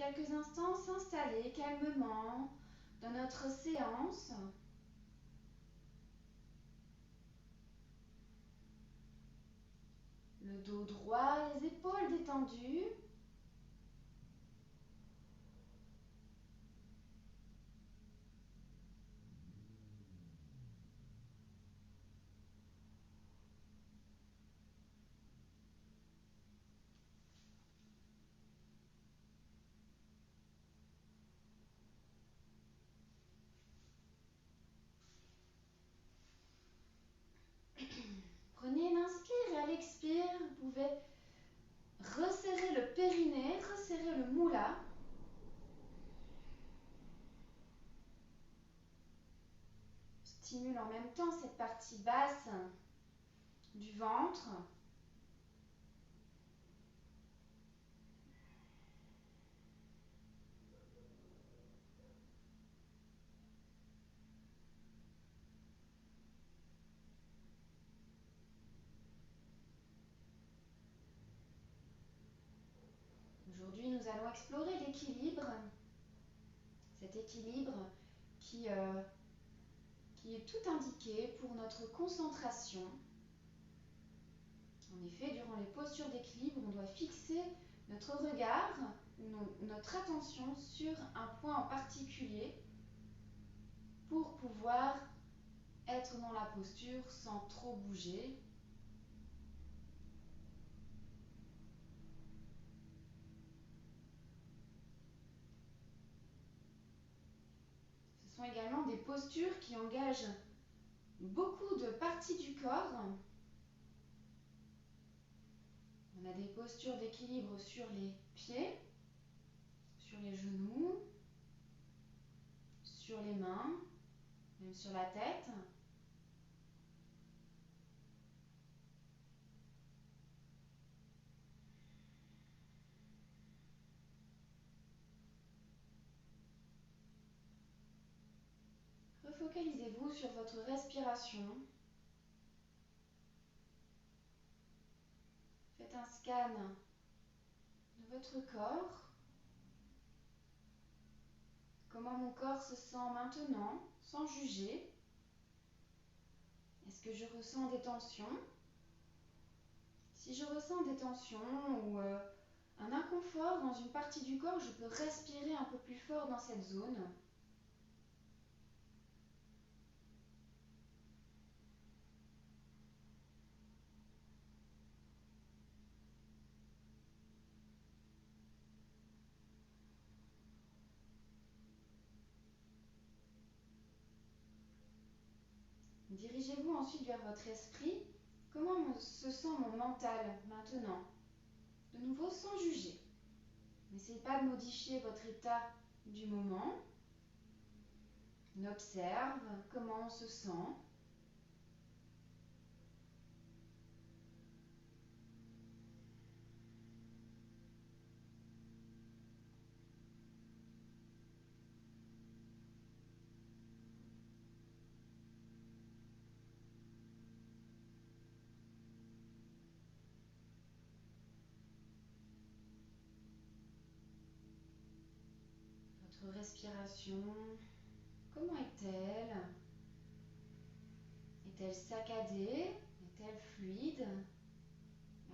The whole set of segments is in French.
quelques instants s'installer calmement dans notre séance. Le dos droit, les épaules détendues. Prenez une inspire et à l'expire, vous pouvez resserrer le périnée, resserrer le moula. Stimule en même temps cette partie basse du ventre. Aujourd'hui, nous allons explorer l'équilibre. Cet équilibre qui est tout indiqué pour notre concentration. En effet, durant les postures d'équilibre, on doit fixer notre regard ou notre attention sur un point en particulier pour pouvoir être dans la posture sans trop bouger. Ce sont également des postures qui engagent beaucoup de parties du corps. On a des postures d'équilibre sur les pieds, sur les genoux, sur les mains, même sur la tête. Refocalisez-vous sur votre respiration. Faites un scan de votre corps. Comment mon corps se sent maintenant, sans juger. Est-ce que je ressens des tensions? Si je ressens des tensions ou un inconfort dans une partie du corps, je peux respirer un peu plus fort dans cette zone. Dirigez-vous ensuite vers votre esprit. Comment se sent mon mental maintenant? De nouveau, sans juger. N'essayez pas de modifier votre état du moment. On observe comment on se sent. Votre respiration, comment est-elle? Est-elle saccadée? Est-elle fluide?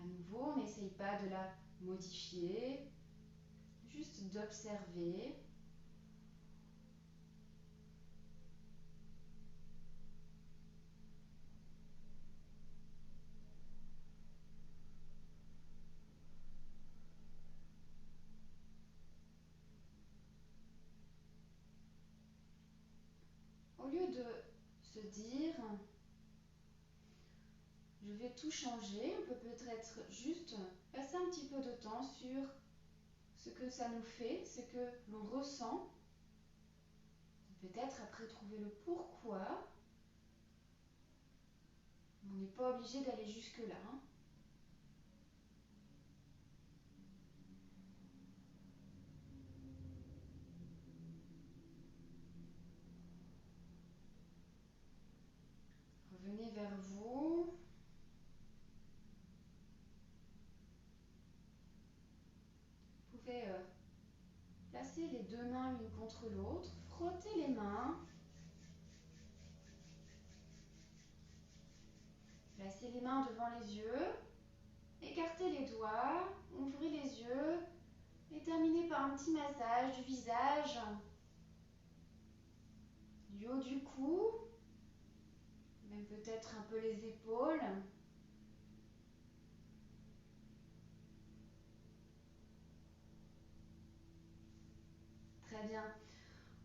À nouveau, on n'essaye pas de la modifier, juste d'observer. Au lieu de se dire je vais tout changer, on peut peut-être juste passer un petit peu de temps sur ce que ça nous fait, ce que l'on ressent. Peut-être après trouver le pourquoi. On n'est pas obligé d'aller jusque-là. Revenez vers vous. Vous pouvez deux mains l'une contre l'autre, frottez les mains. Placez les mains devant les yeux, écartez les doigts, ouvrez les yeux et terminez par un petit massage du visage, du haut du cou, même peut-être un peu les épaules. Très bien.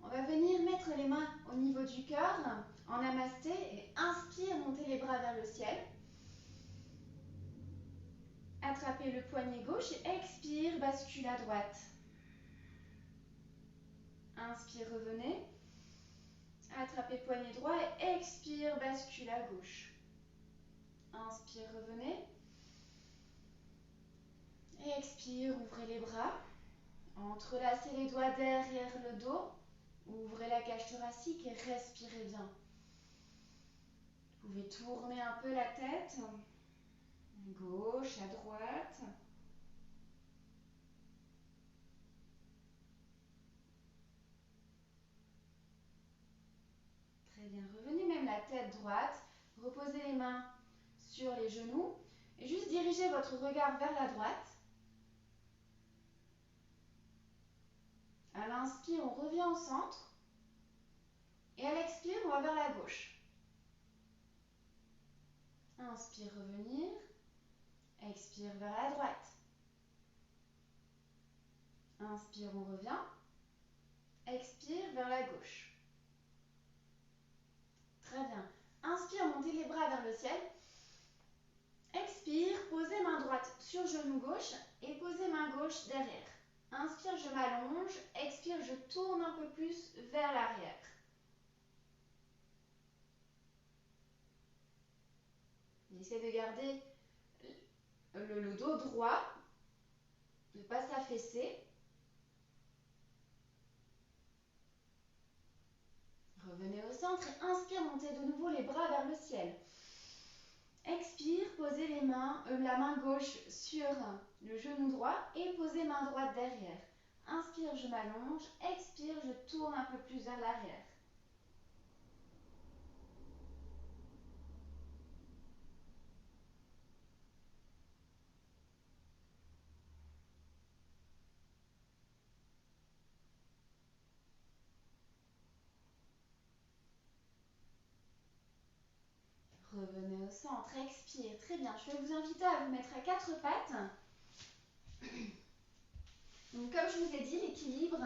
On va venir mettre les mains au niveau du cœur en namasté et inspire, montez les bras vers le ciel. Attrapez le poignet gauche et expire, bascule à droite. Inspire, revenez. Attrapez poignet droit et expire, bascule à gauche. Inspire, revenez. Et expire, ouvrez les bras. Entrelacez les doigts derrière le dos. Ouvrez la cage thoracique et respirez bien. Vous pouvez tourner un peu la tête, gauche à droite. Très bien, revenez même la tête droite. Reposez les mains sur les genoux et juste dirigez votre regard vers la droite. À l'inspire, on revient au centre. Et à l'expire, on va vers la gauche. Inspire, revenir. Expire vers la droite. Inspire, on revient. Expire vers la gauche. Très bien. Inspire, montez les bras vers le ciel. Expire, posez main droite sur genou gauche et posez main gauche derrière. Inspire, je m'allonge. Expire, je tourne un peu plus vers l'arrière. Essayez de garder le dos droit, ne pas s'affaisser. Revenez au centre et inspire, montez de nouveau les bras vers le ciel. Expire, posez la main gauche sur le genou droit et posez main droite derrière. Inspire, je m'allonge. Expire, je tourne un peu plus vers l'arrière. Revenez au centre, expire. Très bien, je vais vous inviter à vous mettre à quatre pattes. Donc, comme je vous ai dit, l'équilibre,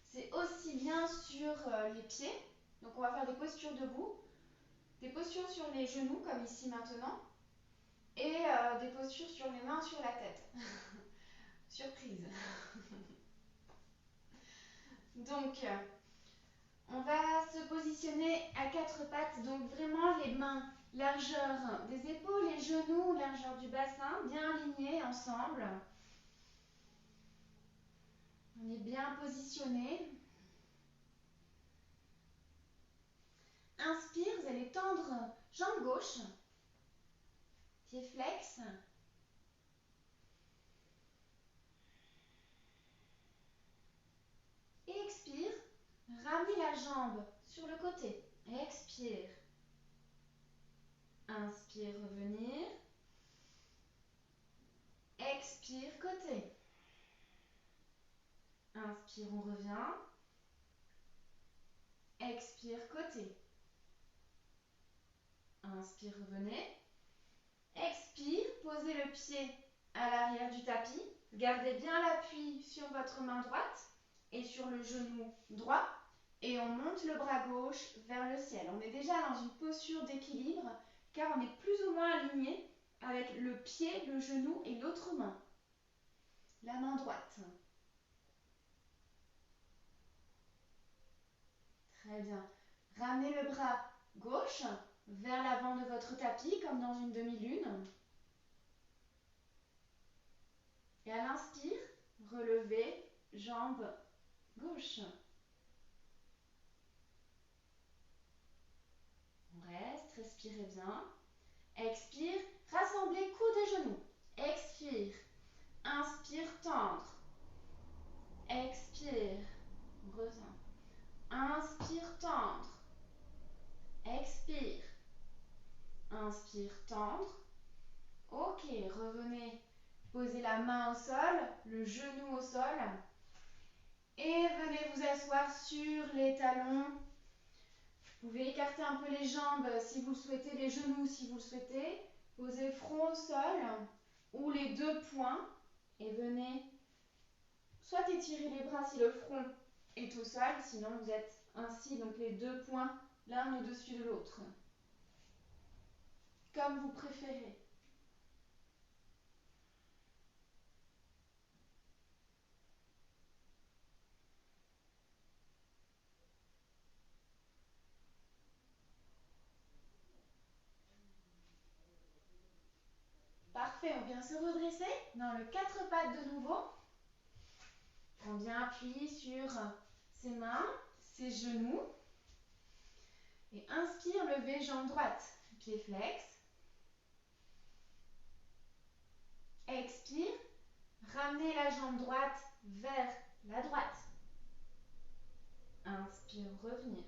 c'est aussi bien sur les pieds. Donc, on va faire des postures debout, des postures sur les genoux, comme ici maintenant, et des postures sur les mains, sur la tête. Surprise. Donc, on va se positionner à quatre pattes, donc vraiment les mains, largeur des épaules, les genoux, largeur du bassin, bien alignés ensemble. On est bien positionné. Inspire, vous allez tendre jambe gauche, pied flex. Et expire, ramenez la jambe sur le côté. Expire. Inspire, revenir. Expire, côté. Inspire, on revient. Expire, côté. Inspire, revenez. Expire, posez le pied à l'arrière du tapis. Gardez bien l'appui sur votre main droite et sur le genou droit. Et on monte le bras gauche vers le ciel. On est déjà dans une posture d'équilibre car on est plus ou moins aligné avec le pied, le genou et l'autre main. La main droite. Très bien. Ramenez le bras gauche vers l'avant de votre tapis comme dans une demi-lune. Et à l'inspire, relevez jambe gauche. On reste, respirez bien. Expire, rassemblez coudes et genoux. Expire. Inspire, tendre. Expire. Ok, revenez, posez la main au sol, le genou au sol. Et venez vous asseoir sur les talons. Vous pouvez écarter un peu les jambes si vous le souhaitez, les genoux si vous le souhaitez. Posez front au sol ou les deux poings et venez soit étirer les bras si le front est au sol, sinon vous êtes ainsi, donc les deux poings l'un au-dessus de l'autre. Comme vous préférez. Parfait, on vient se redresser dans le quatre pattes de nouveau. On vient appuyer sur ses mains, ses genoux. Et inspire, levez jambe droite, pied flex. Expire, ramenez la jambe droite vers la droite. Inspire, revenir.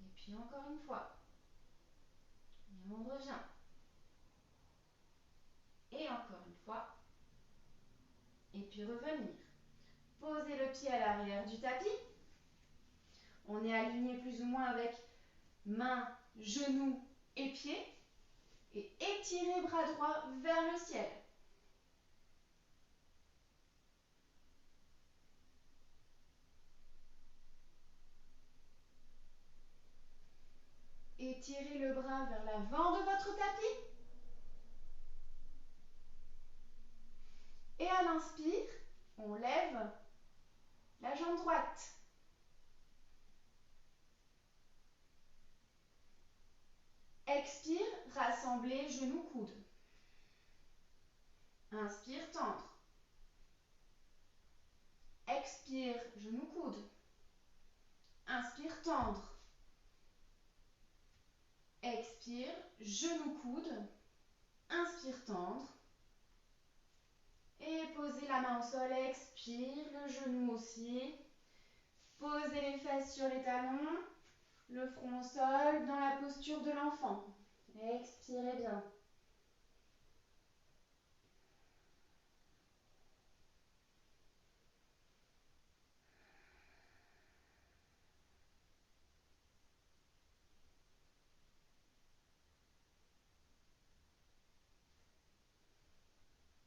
Et puis encore une fois. Et on revient. Et encore une fois. Et puis revenir. Posez le pied à l'arrière du tapis. On est aligné plus ou moins avec main, genou et pied. Et étirez bras droit vers le ciel. Étirez le bras vers l'avant de votre tapis. Et à l'inspire, on lève la jambe droite. Expire, rassemblez genoux coudes. Inspire, tendre. Expire, genoux coudes. Inspire, tendre. Expire, genoux coudes. Inspire, tendre. Et posez la main au sol, expire, le genou aussi. Posez les fesses sur les talons, le front au sol dans la posture de l'enfant. Expirez bien.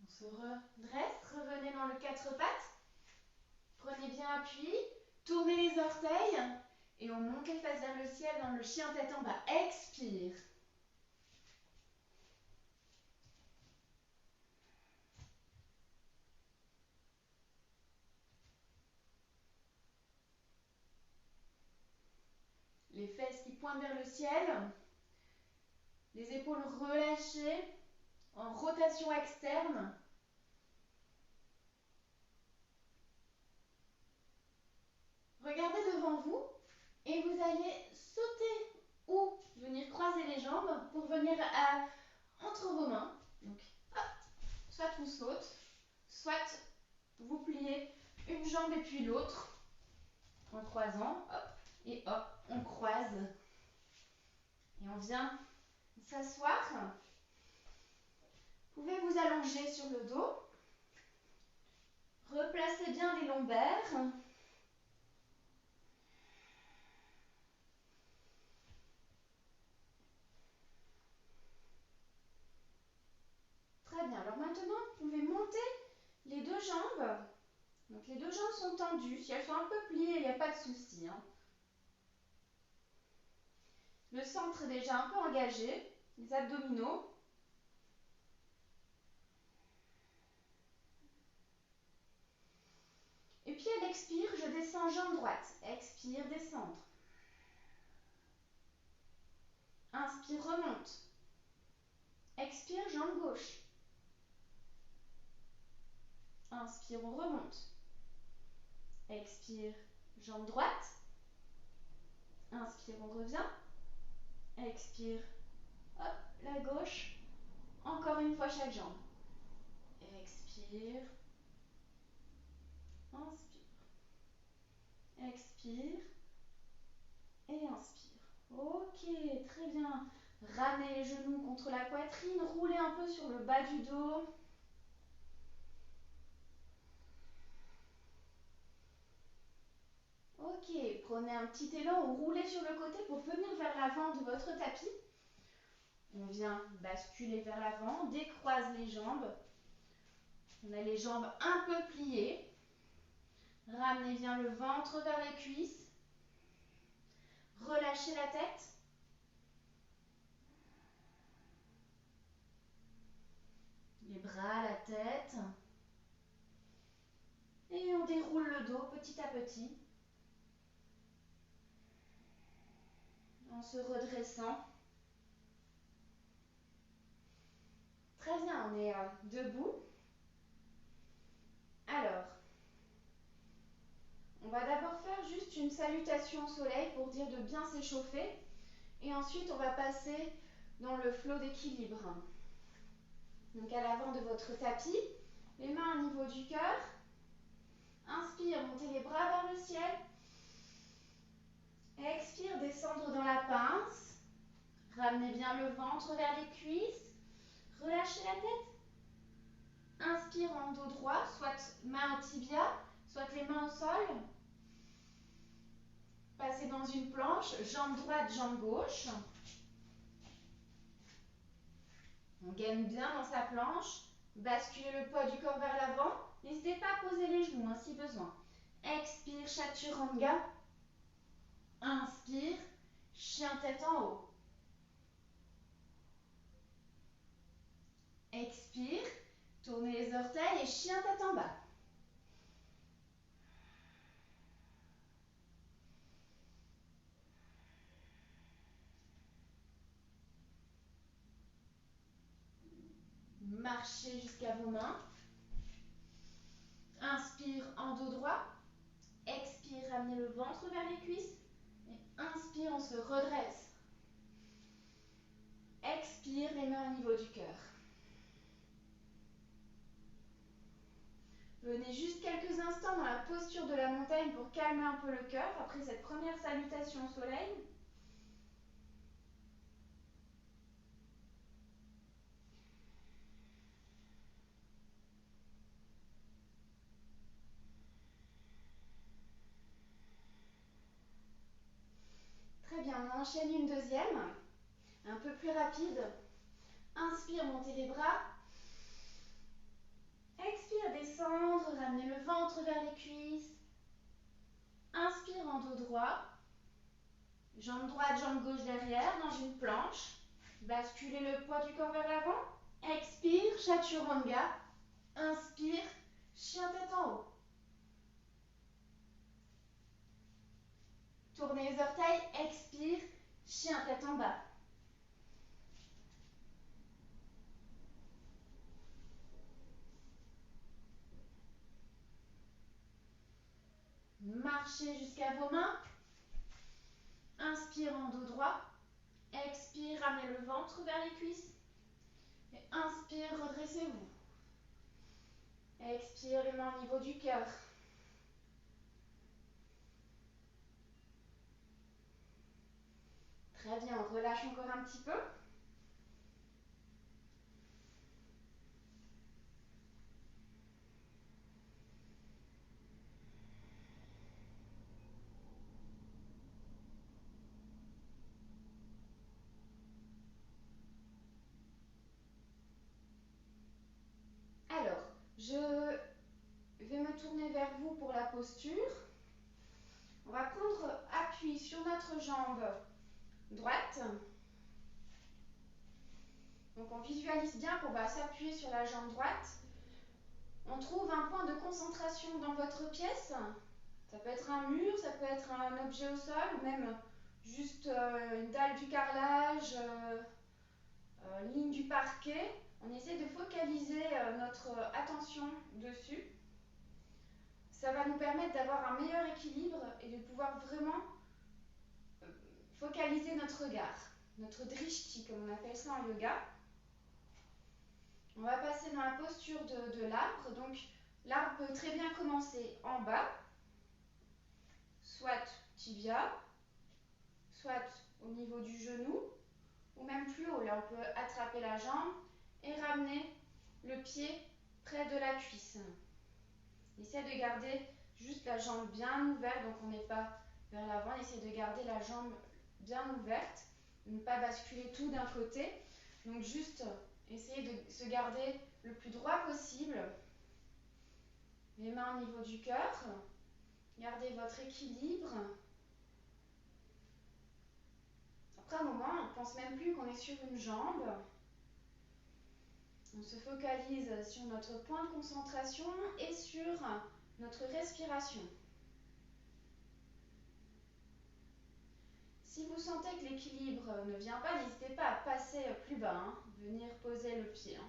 On se redresse, revenez dans le quatre pattes. Prenez bien appui, tournez les orteils et on monte les fesses vers le ciel dans le chien tête en bas. Expire. Les fesses qui pointent vers le ciel. Les épaules relâchées en rotation externe. Regardez devant vous et vous allez sauter ou venir croiser les jambes pour venir entre vos mains. Donc, hop, soit on saute, soit vous pliez une jambe et puis l'autre en croisant, hop, et hop, on croise. Et on vient s'asseoir. Vous pouvez vous allonger sur le dos. Replacez bien les lombaires. Très bien. Alors maintenant, vous pouvez monter les deux jambes. Donc les deux jambes sont tendues. Si elles sont un peu pliées, il n'y a pas de souci. Le centre est déjà un peu engagé. Les abdominaux. Et puis à l'expire, je descends jambe droite. Expire, descendre. Inspire, remonte. Expire, jambe gauche. Inspire, on remonte. Expire, jambe droite. Inspire, on revient. Expire, hop, la gauche. Encore une fois chaque jambe. Expire. Inspire. Expire. Et inspire. Ok, très bien. Ramenez les genoux contre la poitrine, roulez un peu sur le bas du dos. Ok, prenez un petit élan ou roulez sur le côté pour venir vers l'avant de votre tapis. On vient basculer vers l'avant, on décroise les jambes. On a les jambes un peu pliées. Ramenez bien le ventre vers les cuisses. Relâchez la tête. Les bras, la tête. Et on déroule le dos petit à petit. En se redressant. Très bien, on est debout. Alors, on va d'abord faire juste une salutation au soleil pour dire de bien s'échauffer. Et ensuite, on va passer dans le flot d'équilibre. Donc à l'avant de votre tapis, les mains au niveau du cœur. Inspire, montez les bras vers le ciel. Expire, descendre dans la pince. Ramenez bien le ventre vers les cuisses. Relâchez la tête. Inspire en dos droit, soit main au tibia, soit les mains au sol. Passez dans une planche, jambe droite, jambe gauche. On gagne bien dans sa planche. Basculez le poids du corps vers l'avant. N'hésitez pas à poser les genoux si besoin. Expire, Chaturanga. Inspire, chien tête en haut. Expire, tournez les orteils et chien tête en bas. Marchez jusqu'à vos mains. Inspire en dos droit. Expire, ramenez le ventre vers les cuisses. Et inspire, on se redresse. Expire, les mains au niveau du cœur. Venez juste quelques instants dans la posture de la montagne pour calmer un peu le cœur après cette première salutation au soleil. Très bien, on enchaîne une deuxième, un peu plus rapide. Inspire, montez les bras. Expire, descendre, ramenez le ventre vers les cuisses. Inspire en dos droit. Jambe droite, jambe gauche derrière, dans une planche. Basculez le poids du corps vers l'avant. Expire, Chaturanga. Inspire, chien tête en haut. Tournez les orteils, expire, chien tête en bas. Marchez jusqu'à vos mains. Inspire en dos droit. Expire, ramenez le ventre vers les cuisses. Et inspire, redressez-vous. Expire, les mains au niveau du cœur. Très bien, on relâche encore un petit peu. Alors, je vais me tourner vers vous pour la posture. On va prendre appui sur notre jambe droite. Donc on visualise bien qu'on va s'appuyer sur la jambe droite. On trouve un point de concentration dans votre pièce. Ça peut être un mur, ça peut être un objet au sol, ou même juste une dalle du carrelage, ligne du parquet. On essaie de focaliser notre attention dessus. Ça va nous permettre d'avoir un meilleur équilibre et de pouvoir vraiment focaliser notre regard, notre drishti comme on appelle ça en yoga. On va passer dans la posture de l'arbre. Donc l'arbre peut très bien commencer en bas, soit tibia, soit au niveau du genou, ou même plus haut. Là, on peut attraper la jambe et ramener le pied près de la cuisse. Essaie de garder juste la jambe bien ouverte, donc on n'est pas vers l'avant. Essaie de garder la jambe bien ouverte, ne pas basculer tout d'un côté. Donc juste essayez de se garder le plus droit possible. Les mains au niveau du cœur. Gardez votre équilibre. Après un moment, on ne pense même plus qu'on est sur une jambe. On se focalise sur notre point de concentration et sur notre respiration. Si vous sentez que l'équilibre ne vient pas, n'hésitez pas à passer plus bas, venir poser le pied.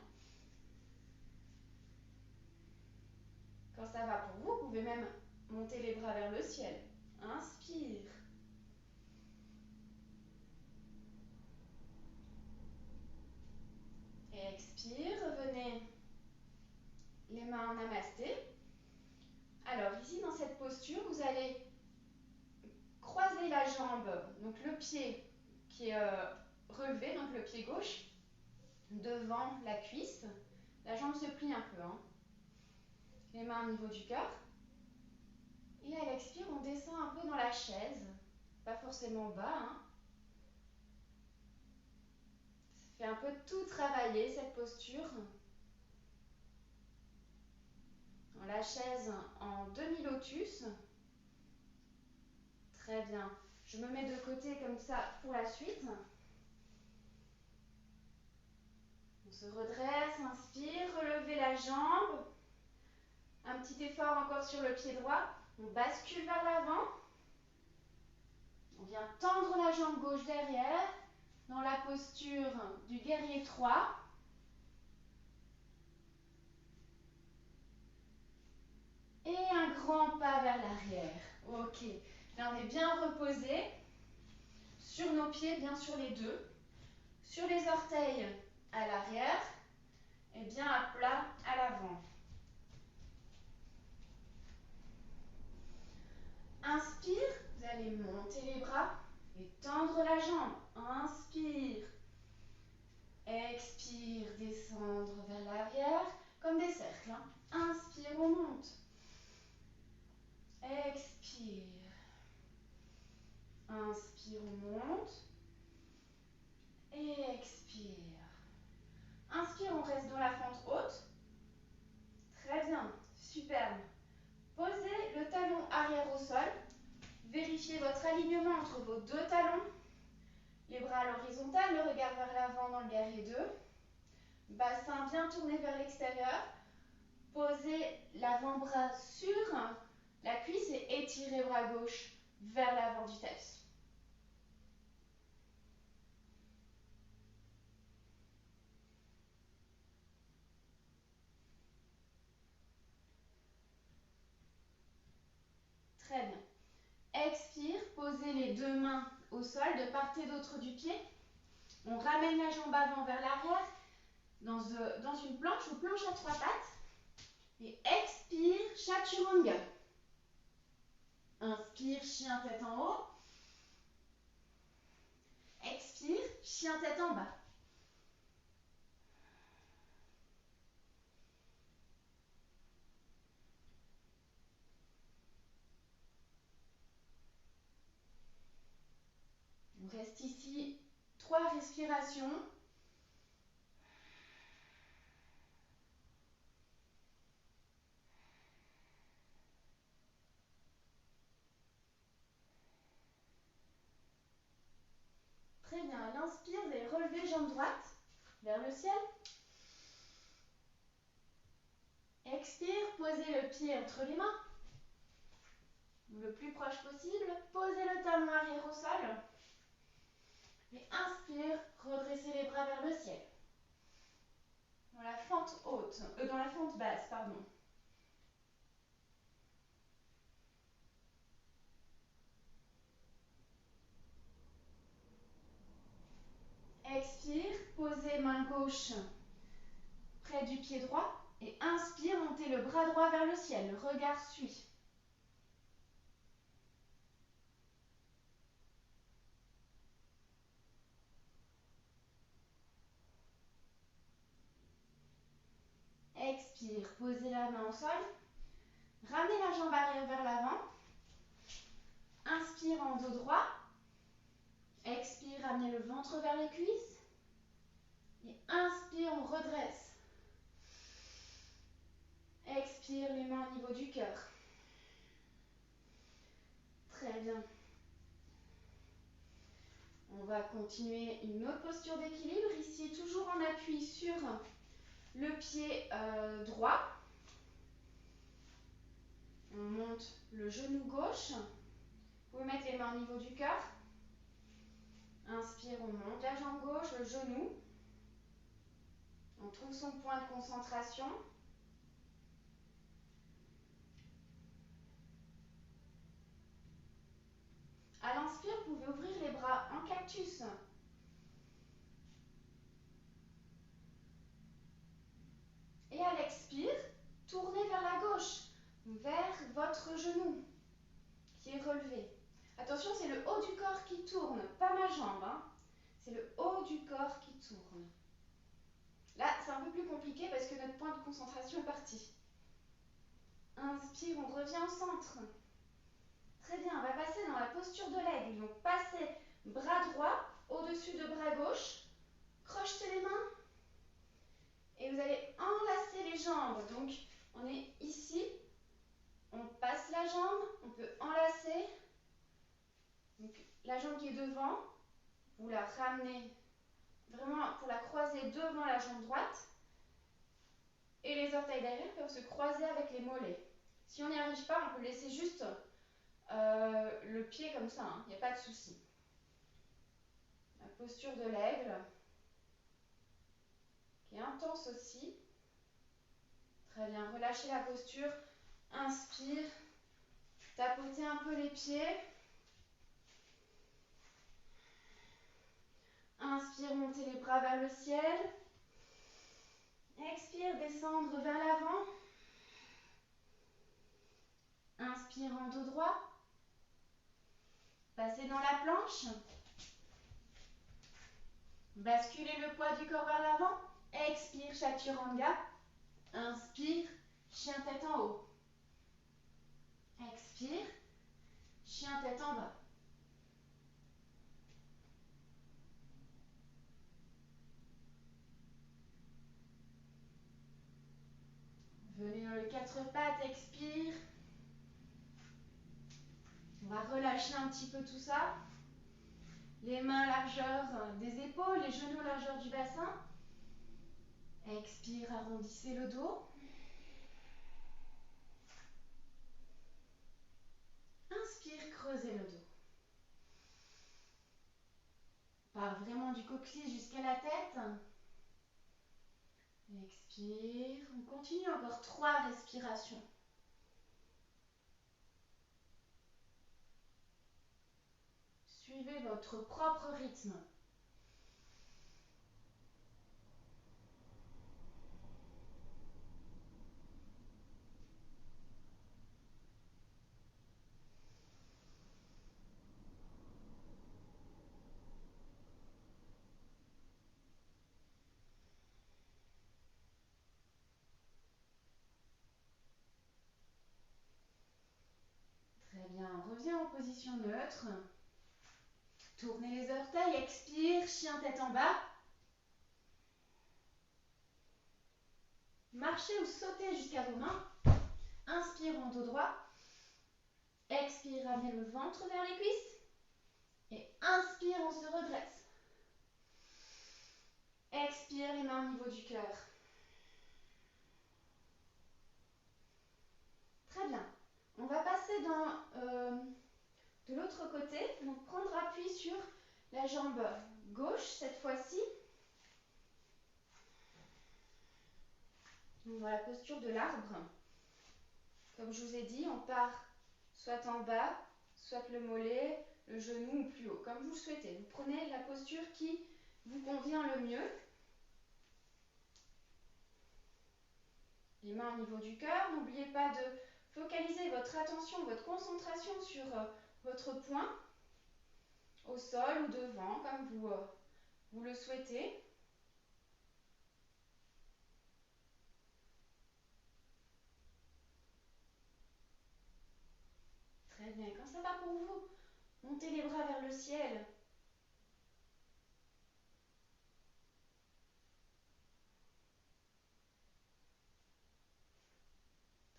Quand ça va pour vous, vous pouvez même monter les bras vers le ciel. Inspire. Expire, revenez les mains en namasté. Alors ici, dans cette posture, vous allez croiser la jambe, donc le pied qui est relevé, donc le pied gauche, devant la cuisse. La jambe se plie un peu. Les mains au niveau du cœur. Et à l'expire, on descend un peu dans la chaise. Pas forcément bas. Ça fait un peu tout travailler, cette posture. Dans la chaise en demi-lotus. Très bien. Je me mets de côté comme ça pour la suite. On se redresse, inspire, relevez la jambe. Un petit effort encore sur le pied droit. On bascule vers l'avant. On vient tendre la jambe gauche derrière dans la posture du guerrier 3. Et un grand pas vers l'arrière. Ok. Là, on est bien reposé sur nos pieds, bien sur les deux. Sur les orteils à l'arrière et bien à plat à l'avant. Inspire, vous allez monter les bras et tendre la jambe. Inspire. Expire, descendre vers l'arrière comme des cercles. Inspire, on monte. Expire. Inspire, on monte. Et expire. Inspire, on reste dans la fente haute. Très bien, superbe. Posez le talon arrière au sol. Vérifiez votre alignement entre vos deux talons. Les bras à l'horizontale, le regard vers l'avant dans le guerrier 2. Bassin bien tourné vers l'extérieur. Posez l'avant-bras sur la cuisse et étirez bras gauche vers l'avant du tapis. Très bien. Expire, posez les deux mains au sol de part et d'autre du pied. On ramène la jambe avant vers l'arrière dans une planche ou planche à trois pattes. Et expire, Chaturanga. Inspire, chien tête en haut. Expire, chien tête en bas. On reste ici 3 respirations. Très bien, à l'inspire, vous allez relever jambe droite vers le ciel. Expire, posez le pied entre les mains. Le plus proche possible, posez le talon arrière au sol. Et inspire, redressez les bras vers le ciel. Dans la fente haute, dans la fente basse, pardon. Expire, posez main gauche près du pied droit. Et inspire, montez le bras droit vers le ciel. Le regard suit. Expire, posez la main au sol. Ramenez la jambe arrière vers l'avant. Inspire en dos droit. Expire, ramenez le ventre vers les cuisses. Et inspire, on redresse. Expire, les mains au niveau du cœur. Très bien. On va continuer une autre posture d'équilibre. Ici, toujours en appui sur le pied droit. On monte le genou gauche. Vous mettez les mains au niveau du cœur. Inspire, on monte la jambe gauche, le genou. On trouve son point de concentration. À l'inspire, vous pouvez ouvrir les bras en cactus. Et à l'expire, tournez vers la gauche, vers votre genou qui est relevé. Attention, c'est le haut du corps qui tourne, pas ma jambe. Hein. C'est le haut du corps qui tourne. Là, c'est un peu plus compliqué parce que notre point de concentration est parti. Inspire, on revient au centre. Très bien, on va passer dans la posture de l'aigle. Donc, passez bras droit au-dessus de bras gauche. Crochetez les mains. Et vous allez enlacer les jambes. Donc, on est ici. On passe la jambe. On peut enlacer. Donc, la jambe qui est devant, vous la ramenez vraiment pour la croiser devant la jambe droite. Et les orteils derrière peuvent se croiser avec les mollets. Si on n'y arrive pas, on peut laisser juste le pied comme ça. Il n'y a pas de souci. La posture de l'aigle, qui est intense aussi. Très bien, relâchez la posture. Inspire. Tapotez un peu les pieds. Inspire, montez les bras vers le ciel. Expire, descendre vers l'avant. Inspire en dos droit. Passez dans la planche. Basculez le poids du corps vers l'avant. Expire, Chaturanga. Inspire, chien tête en haut. Expire, chien tête en bas. Venez dans les quatre pattes, expire. On va relâcher un petit peu tout ça. Les mains largeur des épaules, les genoux largeur du bassin. Expire, arrondissez le dos. Inspire, creusez le dos. Part vraiment du coxis jusqu'à la tête. Expire. On continue encore 3 respirations. Suivez votre propre rythme. Très bien, reviens en position neutre. Tournez les orteils, expire, chien tête en bas. Marchez ou sautez jusqu'à vos mains. Inspire en dos droit. Expire, ramenez le ventre vers les cuisses. Et inspire, on se redresse. Expire, les mains au niveau du cœur. Très bien. On va passer de l'autre côté. Donc prendre appui sur la jambe gauche cette fois-ci. On voit la posture de l'arbre. Comme je vous ai dit, on part soit en bas, soit le mollet, le genou ou plus haut, comme vous le souhaitez. Vous prenez la posture qui vous convient le mieux. Les mains au niveau du cœur. N'oubliez pas de focaliser votre attention, votre concentration sur votre poing, au sol ou devant, comme vous le souhaitez. vous. Montez les bras vers le ciel.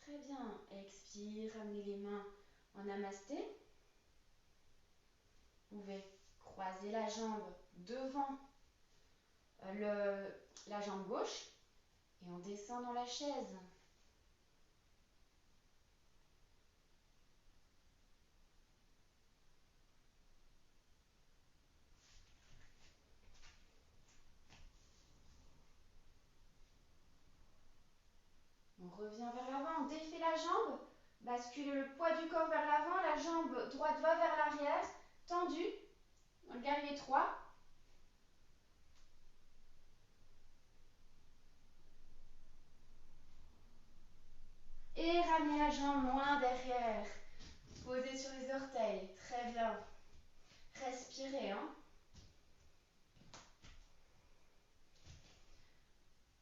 Très bien. Expire, ramenez les mains en namasté. Vous pouvez croiser la jambe devant la jambe gauche et on descend dans la chaise. On revient vers l'avant, on défait la jambe, basculez le poids du corps vers l'avant, la jambe droite va vers l'arrière, tendue, dans le guerrier 3. Et ramenez la jambe loin derrière. Posez sur les orteils. Très bien. Respirez.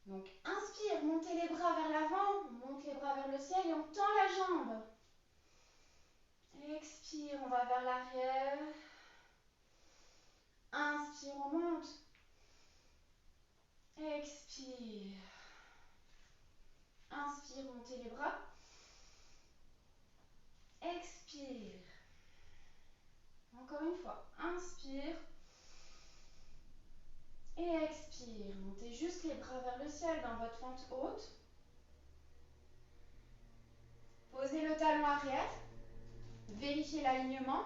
Donc, inspire, montez les bras vers l'avant. On monte les bras vers le ciel et on tend la jambe. Expire, on va vers l'arrière. Inspire, on monte. Expire. Inspire, montez les bras. Expire. Encore une fois. Inspire. Et expire. Montez juste les bras vers le ciel dans votre fente haute. Posez le talon arrière. Vérifiez l'alignement.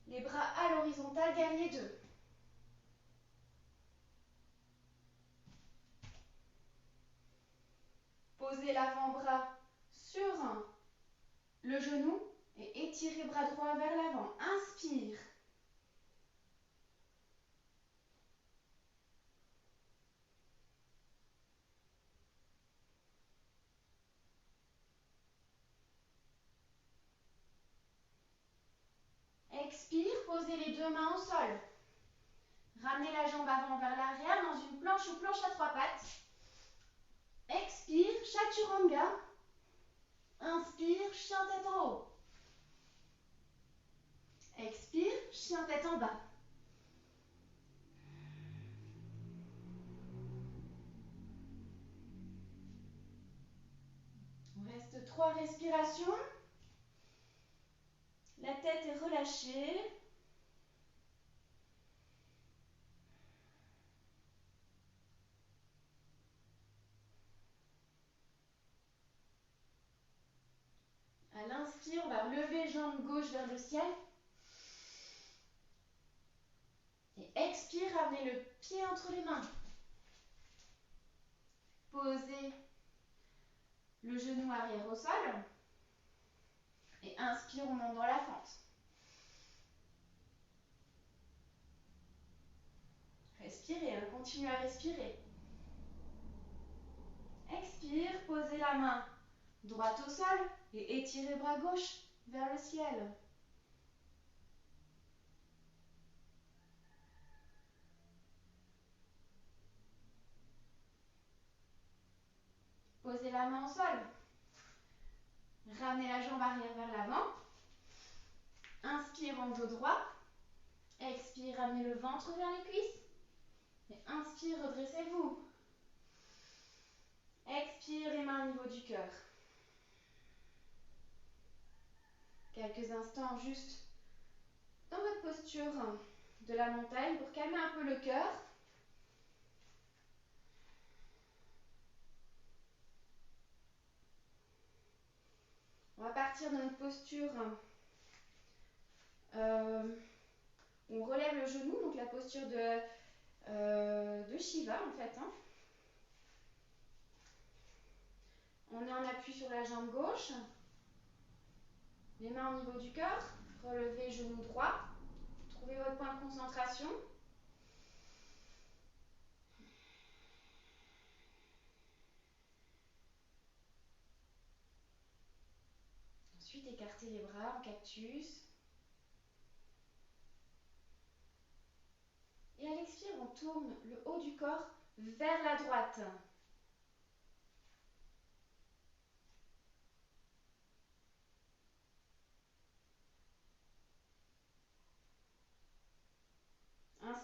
Les bras à l'horizontale, guerrier 2. Posez l'avant-bras sur le genou et étirez bras droit vers l'avant. Inspire. Expire, posez les deux mains au sol. Ramenez la jambe avant vers l'arrière dans une planche ou planche à 3 pattes. Expire, chaturanga. Inspire, chien tête en haut. Expire, chien tête en bas. Il reste 3 respirations. La tête est relâchée. À l'inspire, on va relever jambe gauche vers le ciel. Et expire, ramenez le pied entre les mains. Posez le genou arrière au sol. Et inspire, on monte dans la fente. Respirez, continuez à respirer. Expire, posez la main droite au sol et étirez bras gauche vers le ciel. Posez la main au sol. Ramenez la jambe arrière vers l'avant. Inspire en dos droit. Expire, ramenez le ventre vers les cuisses. Et inspire, redressez-vous. Expire, les mains au niveau du cœur. Quelques instants juste dans votre posture de la montagne pour calmer un peu le cœur. On va partir de notre posture où on relève le genou, donc la posture de Shiva en fait. On est en appui sur la jambe gauche, les mains au niveau du cœur, relevez genou droit, trouvez votre point de concentration. Ensuite, écartez les bras en cactus. Et à l'expire, on tourne le haut du corps vers la droite.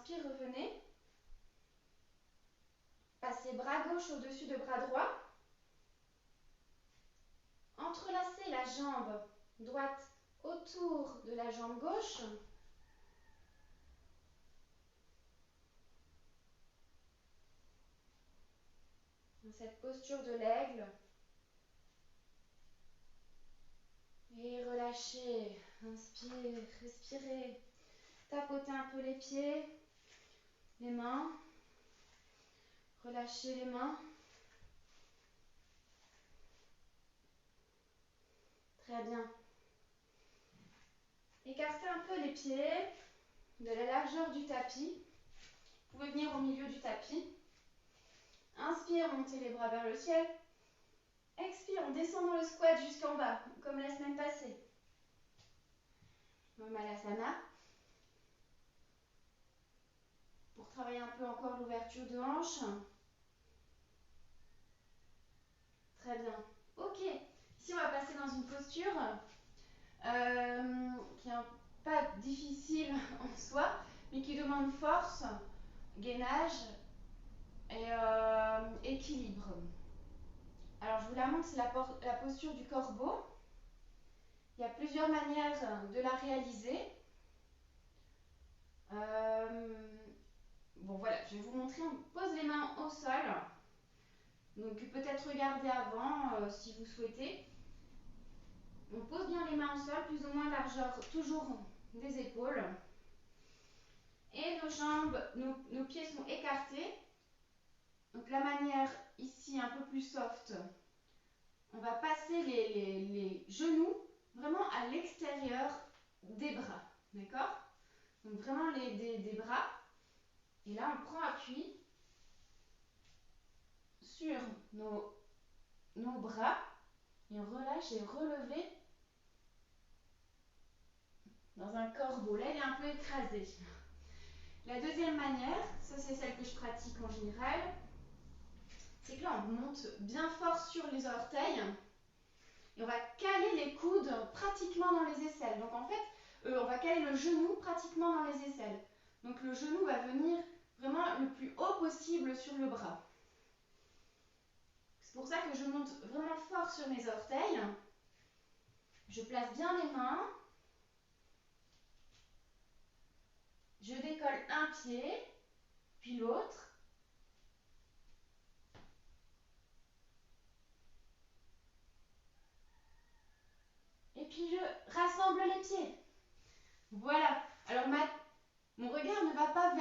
inspire, revenez. Passez bras gauche au-dessus de bras droit. Entrelacez la jambe droite autour de la jambe gauche. Dans cette posture de l'aigle. Et relâchez. Inspire, respirez. Tapotez un peu les pieds, les mains. Relâchez les mains. Très bien. Écartez un peu les pieds de la largeur du tapis. Vous pouvez venir au milieu du tapis. Inspire, montez les bras vers le ciel. Expire en descendant le squat jusqu'en bas, comme la semaine passée. Malasana. Pour travailler un peu encore l'ouverture de hanche. Très bien. Ok. Ici, on va passer dans une posture qui n'est pas difficile en soi, mais qui demande force, gainage et équilibre. Alors, je vous la montre, c'est la posture du corbeau. Il y a plusieurs manières de la réaliser. Bon, voilà, je vais vous montrer. On pose les mains au sol. Donc, peut-être regarder avant si vous souhaitez. On pose bien les mains au sol, plus ou moins largeur, toujours des épaules. Et nos jambes, nos pieds sont écartés. Donc, la manière ici un peu plus soft, on va passer les genoux vraiment à l'extérieur des bras. D'accord? Donc, vraiment des bras. Et là, on prend appui sur nos bras et on relâche et relève dans un corbeau. Là, il est un peu écrasé. La deuxième manière, ça c'est celle que je pratique en général, c'est que là, on monte bien fort sur les orteils et on va caler les coudes pratiquement dans les aisselles. Donc en fait, on va caler le genou pratiquement dans les aisselles. Donc le genou va venir vraiment le plus haut possible sur le bras. C'est pour ça que je monte vraiment fort sur mes orteils. Je place bien les mains. Je décolle un pied, puis l'autre. Et puis je rassemble les pieds. Voilà. Alors mon regard ne va pas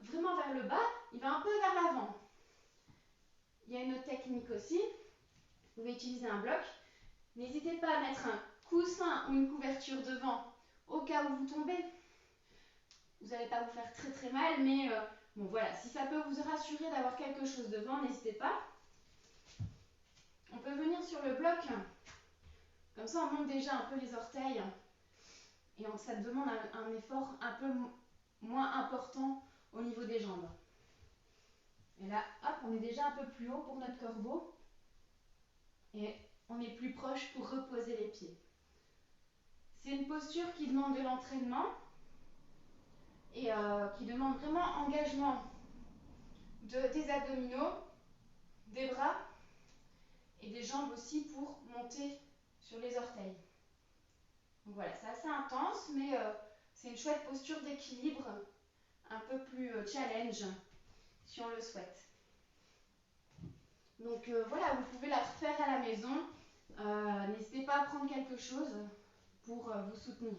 vraiment vers le bas, il va un peu vers l'avant. Il y a une autre technique aussi. Vous pouvez utiliser un bloc. N'hésitez pas à mettre un coussin ou une couverture devant au cas où vous tombez. Vous n'allez pas vous faire très très mal, mais bon voilà, si ça peut vous rassurer d'avoir quelque chose devant, n'hésitez pas. On peut venir sur le bloc. Comme ça, on monte déjà un peu les orteils. Et ça demande un effort un peu moins important au niveau des jambes. Et là, hop, on est déjà un peu plus haut pour notre corbeau. Et on est plus proche pour reposer les pieds. C'est une posture qui demande de l'entraînement et qui demande vraiment engagement des abdominaux, des bras et des jambes aussi pour monter sur les orteils. Donc voilà, c'est assez intense, mais c'est une chouette posture d'équilibre, un peu plus challenge, si on le souhaite. Donc voilà, vous pouvez la refaire à la maison. N'hésitez pas à prendre quelque chose pour vous soutenir.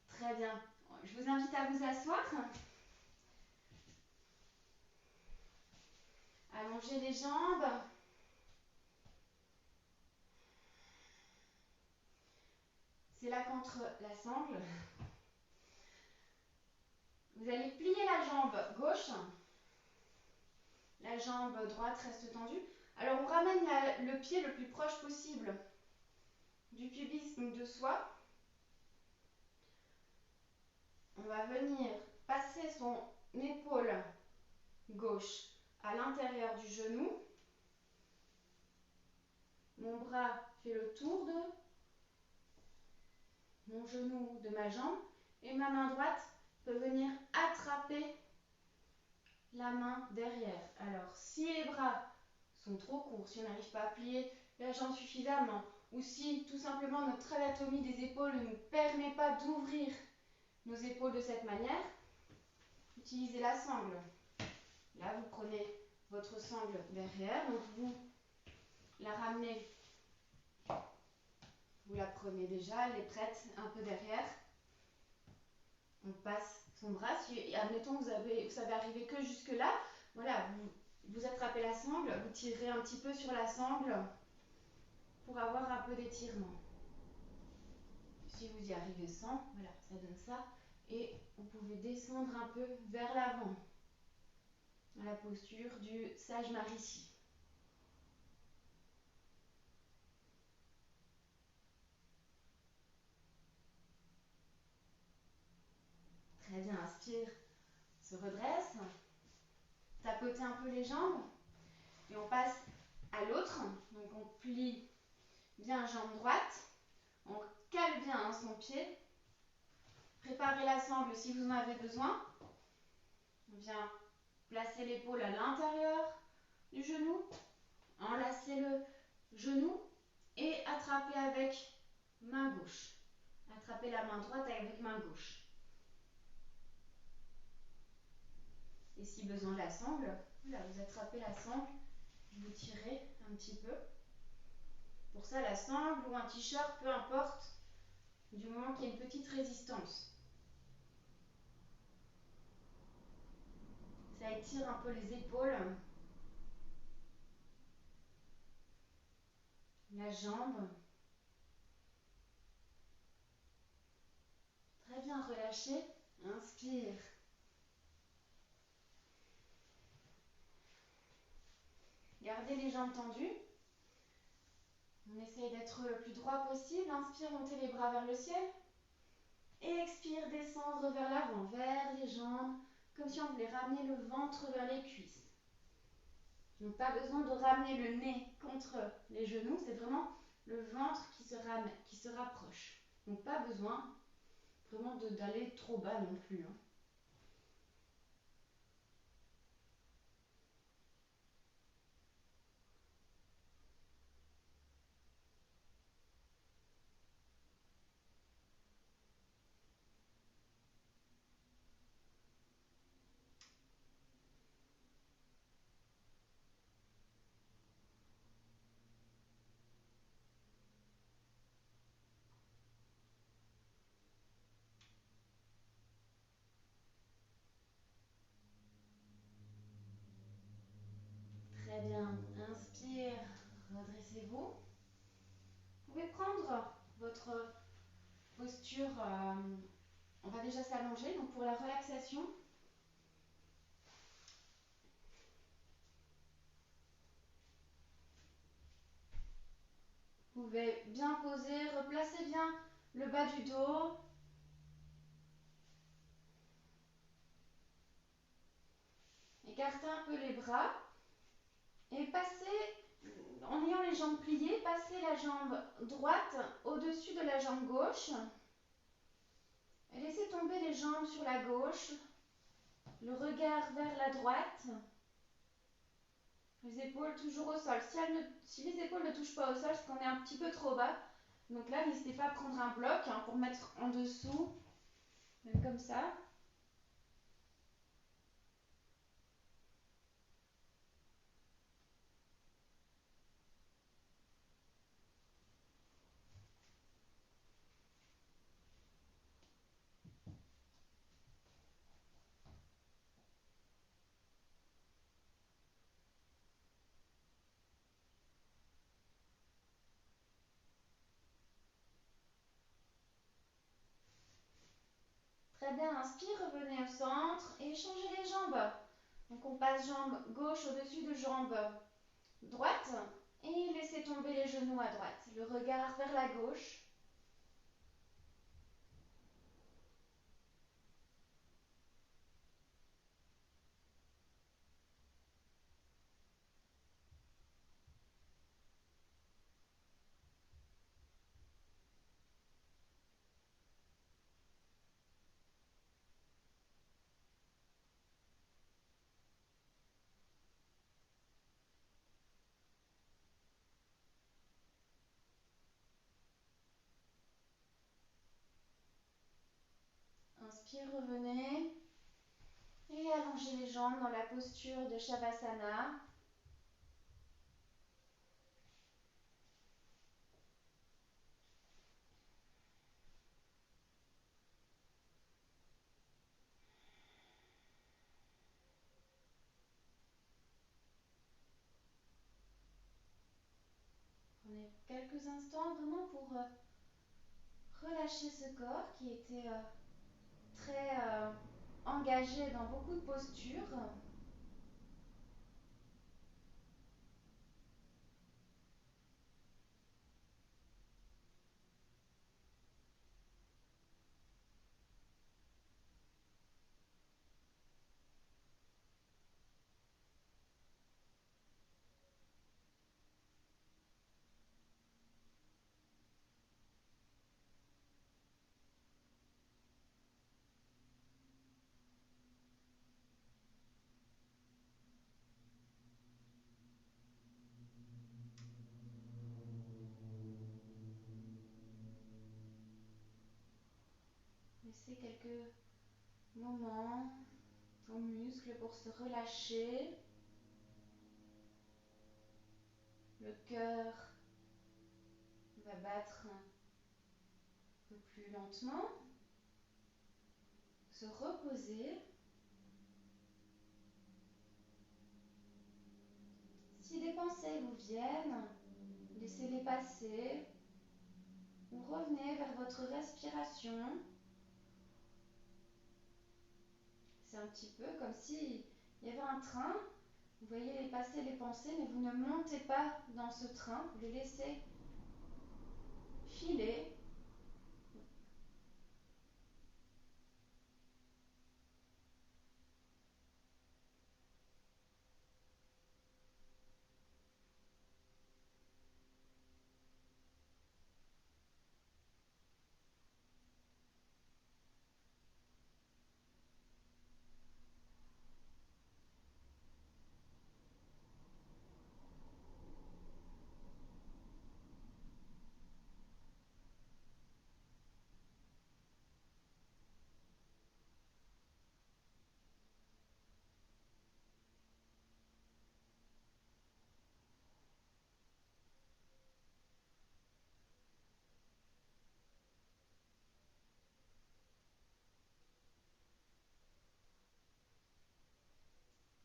Très bien. Je vous invite à vous asseoir. Allongez les jambes. C'est là qu'entre la sangle. Vous allez plier la jambe gauche. La jambe droite reste tendue. Alors on ramène le pied le plus proche possible du pubis, donc de soi. On va venir passer son épaule gauche à l'intérieur du genou. Mon bras fait le tour de mon genou, de ma jambe. Et ma main droite peut venir attraper la main derrière. Alors, si les bras sont trop courts, si on n'arrive pas à plier la jambe suffisamment, ou si tout simplement notre anatomie des épaules ne nous permet pas d'ouvrir nos épaules de cette manière, utilisez la sangle. Là, vous prenez votre sangle derrière, donc vous la ramenez, vous la prenez déjà, elle est prête un peu derrière. On passe son bras, si admettons vous savez arriver que jusque là, voilà, vous attrapez la sangle, vous tirez un petit peu sur la sangle pour avoir un peu d'étirement. Si vous y arrivez sans, voilà, ça donne ça. Et vous pouvez descendre un peu vers l'avant, dans la posture du sage marici. Très bien, inspire, se redresse, tapotez un peu les jambes et on passe à l'autre. Donc on plie bien jambe droite, on cale bien son pied, préparez la sangle si vous en avez besoin. On vient placer l'épaule à l'intérieur du genou, enlacez le genou et attrapez avec main gauche. Attrapez la main droite avec main gauche. Et si besoin la sangle, voilà, vous attrapez la sangle, vous tirez un petit peu. Pour ça, la sangle ou un t-shirt, peu importe, du moment qu'il y a une petite résistance. Ça étire un peu les épaules, la jambe. Très bien, relâchez. Inspire. Gardez les jambes tendues. On essaye d'être le plus droit possible. Inspire, montez les bras vers le ciel. Et expire, descendre vers l'avant, vers les jambes, comme si on voulait ramener le ventre vers les cuisses. Donc pas besoin de ramener le nez contre les genoux, c'est vraiment le ventre qui se rapproche. Donc pas besoin vraiment d'aller trop bas non plus. Hein. Très bien, inspire, redressez-vous. Vous pouvez prendre votre posture, on va déjà s'allonger, donc pour la relaxation. Vous pouvez bien poser, replacez bien le bas du dos. Écartez un peu les bras et passez, en ayant les jambes pliées, passez la jambe droite au-dessus de la jambe gauche. Et laissez tomber les jambes sur la gauche, le regard vers la droite, les épaules toujours au sol. Si les épaules ne touchent pas au sol, c'est qu'on est un petit peu trop bas. Donc là, n'hésitez pas à prendre un bloc pour mettre en dessous, même comme ça. Très bien, inspire, revenez au centre et changez les jambes. Donc on passe jambe gauche au-dessus de jambe droite et laissez tomber les genoux à droite. Le regard vers la gauche. Puis revenez et allongez les jambes dans la posture de Shavasana. Prenez quelques instants vraiment pour relâcher ce corps qui était très engagé dans beaucoup de postures. Laissez quelques moments aux muscles pour se relâcher. Le cœur va battre un peu plus lentement. Se reposer. Si des pensées vous viennent, laissez-les passer ou revenez vers votre respiration. C'est un petit peu comme si il y avait un train. Vous voyez passer les pensées, mais vous ne montez pas dans ce train. Vous les laissez filer.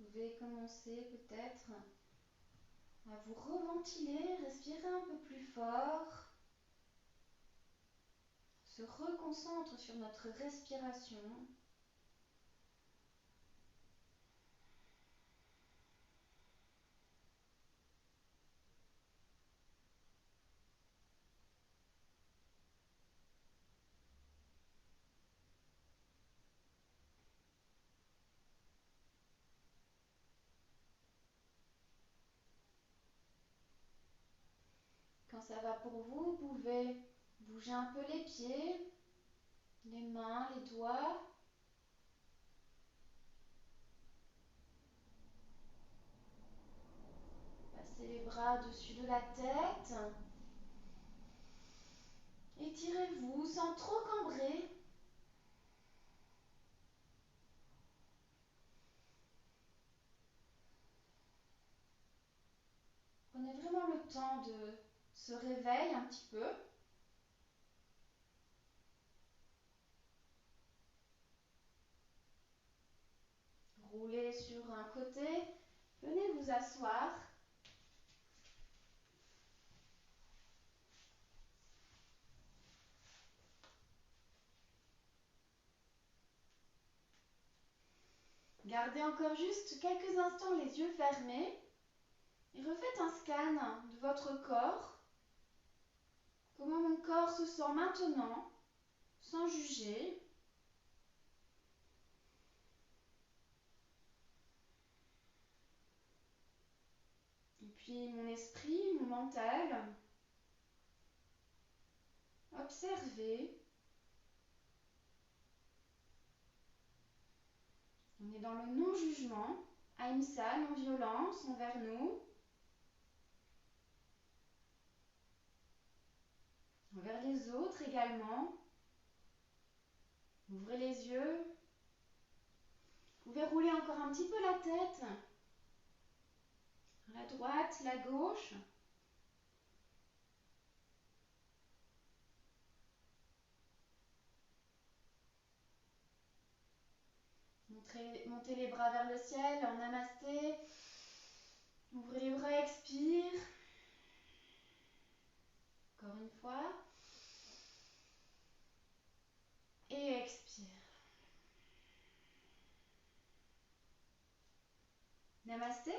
Vous pouvez commencer peut-être à vous reventiler, respirer un peu plus fort. Se reconcentre sur notre respiration. Quand ça va pour vous, vous pouvez bouger un peu les pieds, les mains, les doigts. Passez les bras au-dessus de la tête. Étirez-vous sans trop cambrer. Prenez vraiment le temps de se réveiller un petit peu. Roulez sur un côté. Venez vous asseoir. Gardez encore juste quelques instants les yeux fermés et refaites un scan de votre corps. Comment mon corps se sent maintenant, sans juger. Et puis mon esprit, mon mental. Observez. On est dans le non-jugement, ahimsa, non-violence envers nous, envers les autres également. Ouvrez les yeux. Vous pouvez rouler encore un petit peu la tête. La droite, la gauche. Montez les bras vers le ciel en namasté. Ouvrez les bras, expire. Encore une fois. Et expire. Namasté.